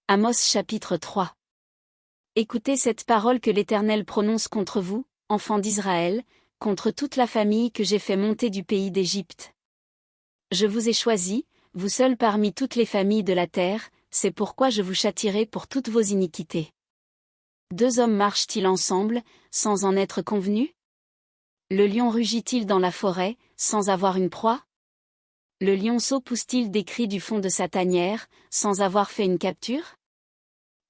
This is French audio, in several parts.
Amos chapitre 3. Écoutez cette parole que l'Éternel prononce contre vous, enfants d'Israël, contre toute la famille que j'ai fait monter du pays d'Égypte. Je vous ai choisis, vous seuls parmi toutes les familles de la terre, c'est pourquoi je vous châtierai pour toutes vos iniquités. Deux hommes marchent-ils ensemble, sans en être convenus? Le lion rugit-il dans la forêt, sans avoir une proie? Le lionceau pousse-t-il des cris du fond de sa tanière, sans avoir fait une capture?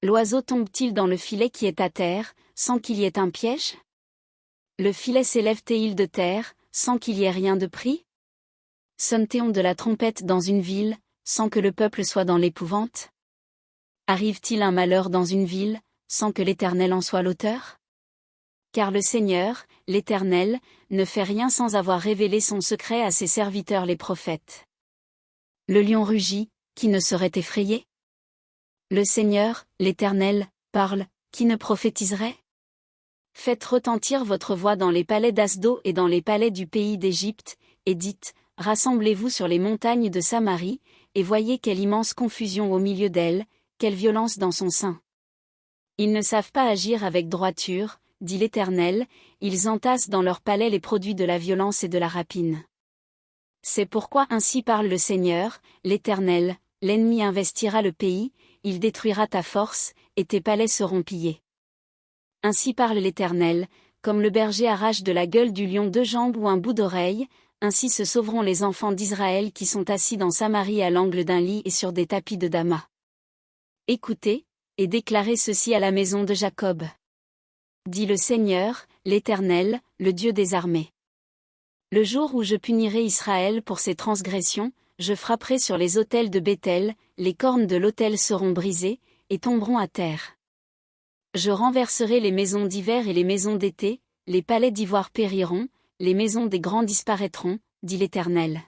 L'oiseau tombe-t-il dans le filet qui est à terre, sans qu'il y ait un piège? Le filet s'élève-t-il de terre, sans qu'il y ait rien de pris? Sonne-t-on de la trompette dans une ville, sans que le peuple soit dans l'épouvante? Arrive-t-il un malheur dans une ville, sans que l'Éternel en soit l'auteur? Car le Seigneur, l'Éternel, ne fait rien sans avoir révélé son secret à ses serviteurs les prophètes. Le lion rugit, qui ne serait effrayé? Le Seigneur, l'Éternel, parle, qui ne prophétiserait? Faites retentir votre voix dans les palais d'Asdo et dans les palais du pays d'Égypte, et dites, rassemblez-vous sur les montagnes de Samarie, et voyez quelle immense confusion au milieu d'elle, quelle violence dans son sein. Ils ne savent pas agir avec droiture, dit l'Éternel, ils entassent dans leurs palais les produits de la violence et de la rapine. C'est pourquoi ainsi parle le Seigneur, l'Éternel, l'ennemi investira le pays, il détruira ta force, et tes palais seront pillés. Ainsi parle l'Éternel, comme le berger arrache de la gueule du lion deux jambes ou un bout d'oreille, ainsi se sauveront les enfants d'Israël qui sont assis dans Samarie à l'angle d'un lit et sur des tapis de Damas. Écoutez, et déclarez ceci à la maison de Jacob. Dit le Seigneur, l'Éternel, le Dieu des armées. Le jour où je punirai Israël pour ses transgressions, je frapperai sur les autels de Béthel, les cornes de l'autel seront brisées, et tomberont à terre. Je renverserai les maisons d'hiver et les maisons d'été, les palais d'ivoire périront, les maisons des grands disparaîtront, dit l'Éternel.